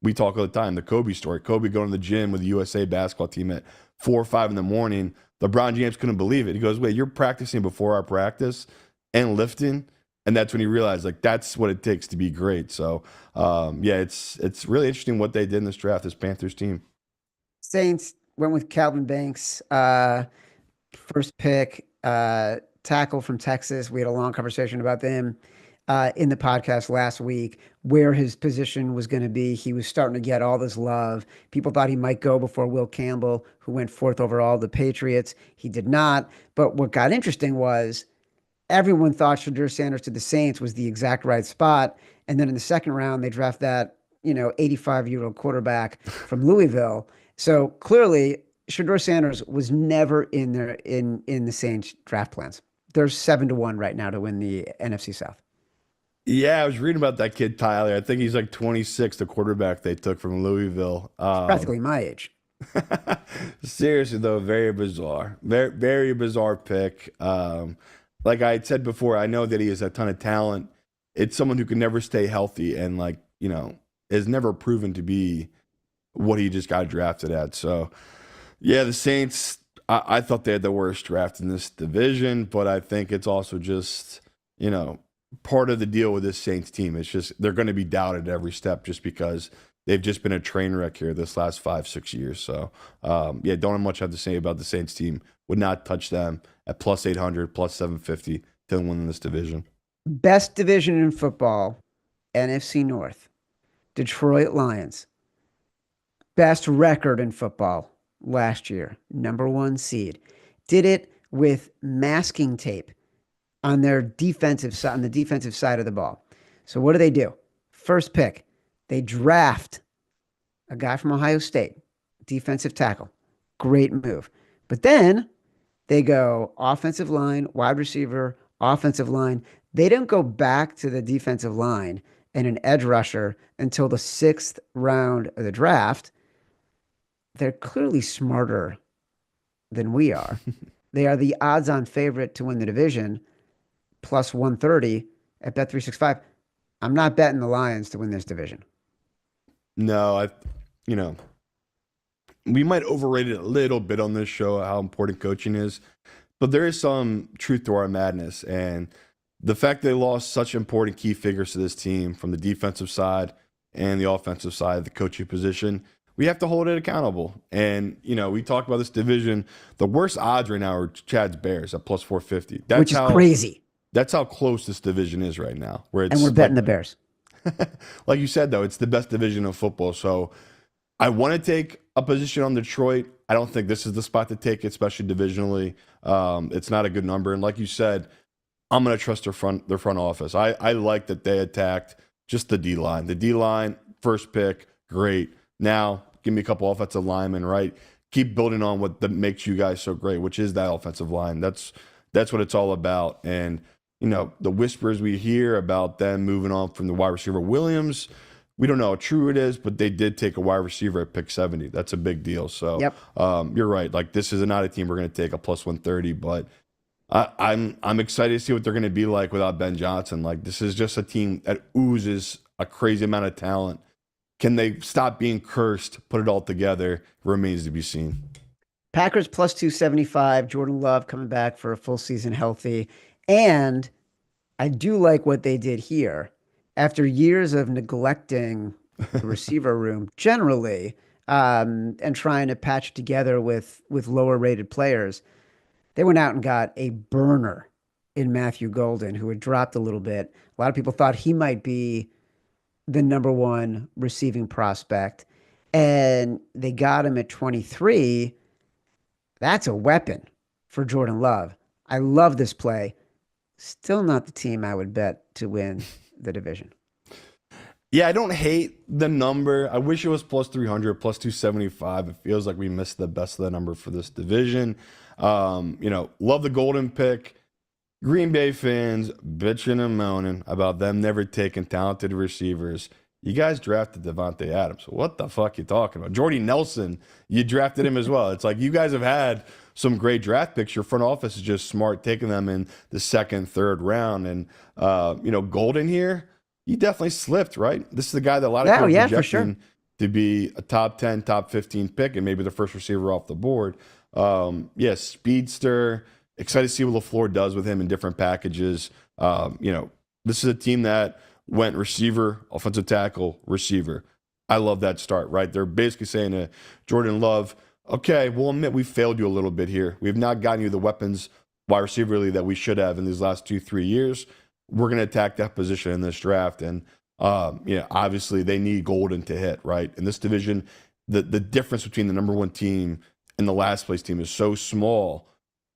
we talk all the time, the Kobe story. Kobe going to the gym with the USA basketball team at 4 or 5 in the morning. LeBron James couldn't believe it. He goes, wait, you're practicing before our practice and lifting? And that's when he realized, like, that's what it takes to be great. So, it's really interesting what they did in this draft, this Panthers team. Saints went with Calvin Banks, first pick, tackle from Texas. We had a long conversation about them in the podcast last week, where his position was going to be. He was starting to get all this love. People thought he might go before Will Campbell, who went 4th overall to the Patriots. He did not. But what got interesting was everyone thought Shedeur Sanders to the Saints was the exact right spot. And then in the second round, they draft that, 85-year-old quarterback from Louisville. So clearly, Shedeur Sanders was never in there in the Saints draft plans. There's 7-1 right now to win the NFC South. Yeah, I was reading about that kid, Tyler. I think he's like 26, the quarterback they took from Louisville. Practically my age. Seriously, though, very bizarre. Very, very bizarre pick. Like I had said before, I know that he has a ton of talent. It's someone who can never stay healthy and, is never proven to be what he just got drafted at. So, yeah, the Saints, I thought they had the worst draft in this division, but I think it's also just, you know, part of the deal with this Saints team. It's just they're going to be doubted every step just because they've just been a train wreck here this last 5, 6 years. So, yeah, don't have much I have to say about the Saints team. Would not touch them at plus 800, plus 750 to win this division. Best division in football, NFC North, Detroit Lions. Best record in football last year, #1 seed. Did it with masking tape on their defensive side, on the defensive side of the ball. So what do? First pick, they draft a guy from Ohio State, defensive tackle. Great move. But then they go offensive line, wide receiver, offensive line. They don't go back to the defensive line and an edge rusher until the 6th round of the draft. They're clearly smarter than we are. They are the odds-on favorite to win the division, plus 130 at Bet365. I'm not betting the Lions to win this division. No, you know, we might overrate it a little bit on this show, how important coaching is, but there is some truth to our madness. And the fact they lost such important key figures to this team from the defensive side and the offensive side, the coaching position, we have to hold it accountable. And, you know, we talked about this division. The worst odds right now are Chad's Bears at plus 450. Which is crazy. That's how close this division is right now. And we're betting the Bears. Like you said, though, it's the best division of football. So I want to take a position on Detroit. I don't think this is the spot to take it, especially divisionally. It's not a good number. And like you said, I'm going to trust their front office. I like that they attacked just the D-line. The D-line, first pick, great. Now, give me a couple offensive linemen, right? Keep building on what makes you guys so great, which is that offensive line. That's what it's all about. And, you know, the whispers we hear about them moving on from the wide receiver Williams, we don't know how true it is, but they did take a wide receiver at pick 70. That's a big deal. So yep. You're right. Like, this is not a team we're going to take a plus 130, but I'm excited to see what they're going to be like without Ben Johnson. Like, this is just a team that oozes a crazy amount of talent. Can they stop being cursed, put it all together? Remains to be seen. Packers plus 275. Jordan Love coming back for a full season healthy. And I do like what they did here. After years of neglecting the receiver room generally, and trying to patch together with lower rated players, they went out and got a burner in Matthew Golden, who had dropped a little bit. A lot of people thought he might be the #1 receiving prospect, and they got him at 23. That's a weapon for Jordan Love. I love this play. Still not the team I would bet to win the division. Yeah, I don't hate the number. I wish it was plus 300, plus 275. It feels like we missed the best of the number for this division. You know, love the Golden pick. Green Bay fans bitching and moaning about them never taking talented receivers. You guys drafted Devontae Adams. What the fuck you talking about? Jordy Nelson, you drafted him as well. It's like you guys have had some great draft picks. Your front office is just smart taking them in the 2nd, 3rd round. And, you know, Golden here, he definitely slipped, right? This is the guy that a lot of people are projecting to be a top 10, top 15 pick and maybe the first receiver off the board. Yeah, speedster. Excited to see what LaFleur does with him in different packages. You know, this is a team that went receiver, offensive tackle, receiver. I love that start, right? They're basically saying to Jordan Love, okay, we'll admit we failed you a little bit here. We have not gotten you the weapons wide receiver that we should have in these last 2-3 years. We're going to attack that position in this draft. And, you know, obviously they need Golden to hit, right? In this division, the difference between the #1 team and the last place team is so small.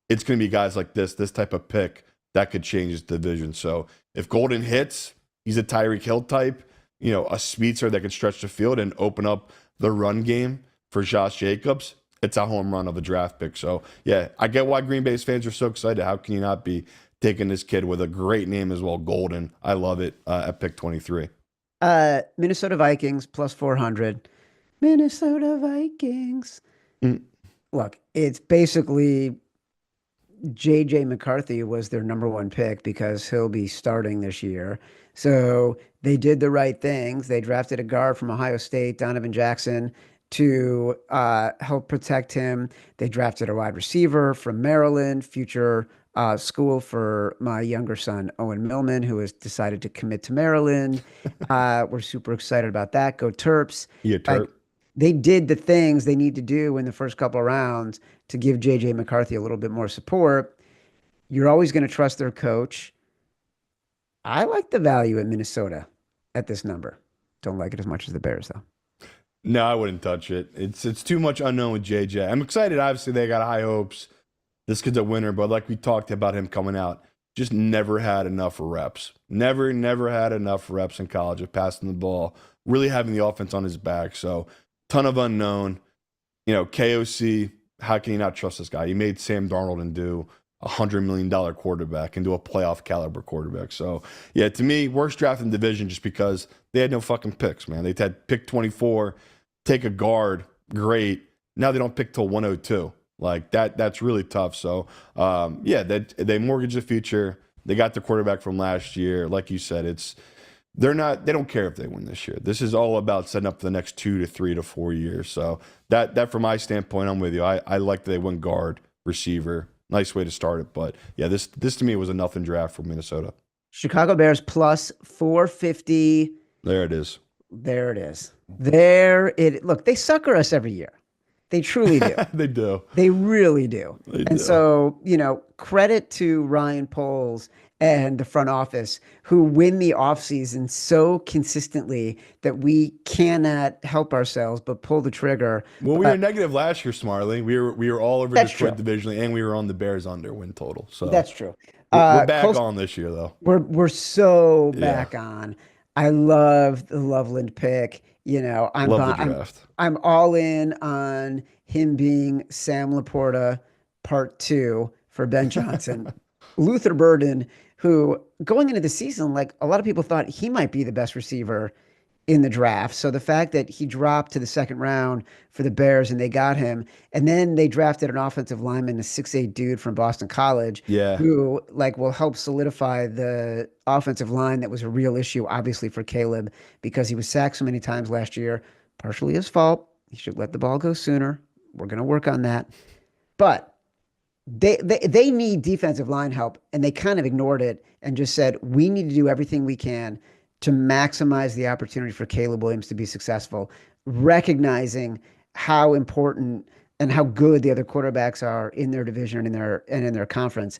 It's going to be guys like this type of pick that could change the division. So if Golden hits, he's a Tyreek Hill type, you know, a speedster that can stretch the field and open up the run game for Josh Jacobs. It's a home run of a draft pick. So, yeah, I get why Green Bay's fans are so excited. How can you not be taking this kid with a great name as well, Golden? I love it at pick 23. Minnesota Vikings plus 400. Minnesota Vikings. Look, it's basically J.J. McCarthy was their #1 pick because he'll be starting this year. So they did the right things. They drafted a guard from Ohio State, Donovan Jackson. to help protect him. They drafted a wide receiver from Maryland, future school for my younger son, Owen Millman, who has decided to commit to Maryland. We're super excited about that. Go Terps. Yeah, Like, Terp. they did the things they need to do in the first couple of rounds to give JJ McCarthy a little bit more support. You're always going to trust their coach. I like the value in Minnesota at this number. Don't like it as much as the Bears, though. No, I wouldn't touch it. It's too much unknown with JJ. I'm excited. Obviously, they got high hopes. This kid's a winner, but like we talked about him coming out, just never had enough reps. Never had enough reps in college of passing the ball, really having the offense on his back. So, ton of unknown. KOC, how can you not trust this guy? He made Sam Darnold into $100 million quarterback, into a playoff caliber quarterback. So, yeah, to me, worst draft in the division just because they had no fucking picks, man. They had pick 24, take a guard, great. Now they don't pick till 102. Like that's really tough. So, yeah, they mortgage the future. They got the quarterback from last year. Like you said, they don't care if they win this year. This is all about setting up for the next 2 to 3 to 4 years. So that from my standpoint, I'm with you. I like that they went guard, receiver. Nice way to start it. But yeah, this to me was a nothing draft for Minnesota. Chicago Bears plus 450. There it is. There it is. There it. Look, they sucker us every year. They truly do. They do. They really do. They and do. so, credit to Ryan Poles and the front office who win the offseason so consistently that we cannot help ourselves but pull the trigger. Well, we were negative last year, Smarley. We were all over Detroit true. divisionally, and we were on the Bears under win total. So That's true. We're back on this year, though. We're so back on. I love the Loveland pick. Love the draft. I'm all in on him being Sam Laporta part 2 for Ben Johnson. Luther Burden, who going into the season, like a lot of people thought he might be the best receiver in the draft. So the fact that he dropped to the second round for the Bears and they got him, and then they drafted an offensive lineman, a 6'8" dude from Boston College, who will help solidify the offensive line that was a real issue, obviously, for Caleb because he was sacked so many times last year. Partially his fault. He should let the ball go sooner. We're going to work on that. But they need defensive line help, and they kind of ignored it and just said, we need to do everything we can to maximize the opportunity for Caleb Williams to be successful, recognizing how important and how good the other quarterbacks are in their division and in their conference.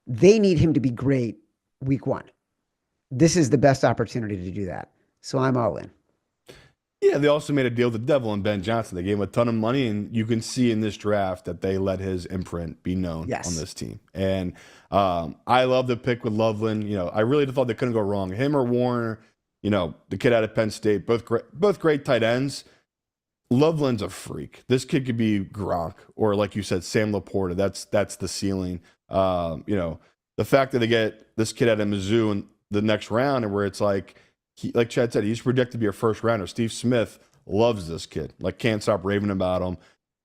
They need him to be great week 1. This is the best opportunity to do that. So I'm all in. Yeah, they also made a deal with the devil and Ben Johnson. They gave him a ton of money, and you can see in this draft that they let his imprint be known on this team. And I love the pick with Loveland. I really thought they couldn't go wrong. Him or Warner, the kid out of Penn State, both great tight ends. Loveland's a freak. This kid could be Gronk or, like you said, Sam Laporta. That's the ceiling. The fact that they get this kid out of Mizzou in the next round, and where it's like Chad said, he's projected to be a first rounder. Steve Smith loves this kid. Can't stop raving about him.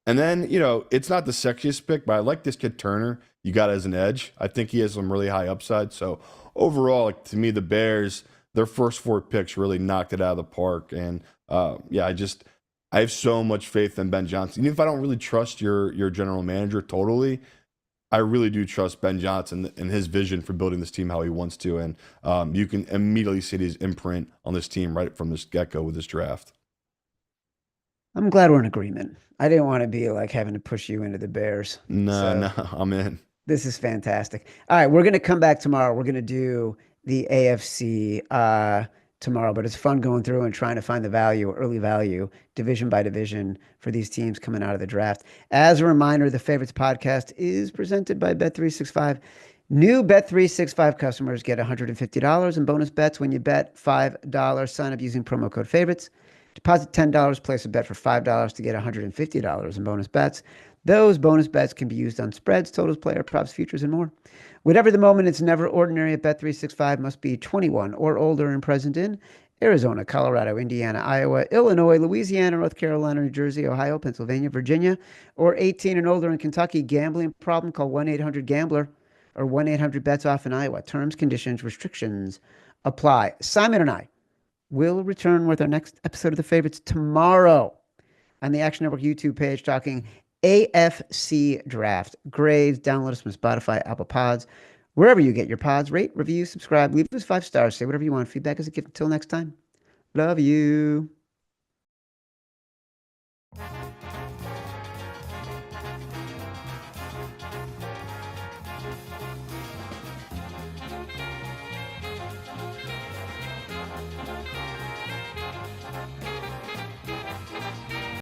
And then, it's not the sexiest pick, but I like this kid Turner. You got as an edge. I think he has some really high upside. So overall, to me, the Bears, their first 4 picks really knocked it out of the park. And I have so much faith in Ben Johnson. Even if I don't really trust your general manager totally, I really do trust Ben Johnson and his vision for building this team how he wants to. And you can immediately see his imprint on this team right from this get-go with this draft. I'm glad we're in agreement. I didn't want to be having to push you into the Bears. No, I'm in. This is fantastic. All right, we're going to come back tomorrow. We're going to do the AFC tomorrow, but it's fun going through and trying to find the value, early value, division by division for these teams coming out of the draft. As a reminder, the Favorites podcast is presented by Bet365. New Bet365 customers get $150 in bonus bets when you bet $5. Sign up using promo code favorites. Deposit $10, place a bet for $5 to get $150 in bonus bets. Those bonus bets can be used on spreads, totals, player props, futures, and more. Whatever the moment, it's never ordinary at Bet365. Must be 21 or older and present in Arizona, Colorado, Indiana, Iowa, Illinois, Louisiana, North Carolina, New Jersey, Ohio, Pennsylvania, Virginia, or 18 and older in Kentucky. Gambling problem? Call 1-800-GAMBLER or 1-800-BETS-OFF in Iowa. Terms, conditions, restrictions apply. Simon and I will return with our next episode of The Favorites tomorrow. on the Action Network YouTube page talking AFC Draft Grades. Download us from Spotify, Apple Pods, wherever you get your pods. Rate, review, subscribe, leave us 5 stars, say whatever you want. Feedback is a gift. Until next time, love you.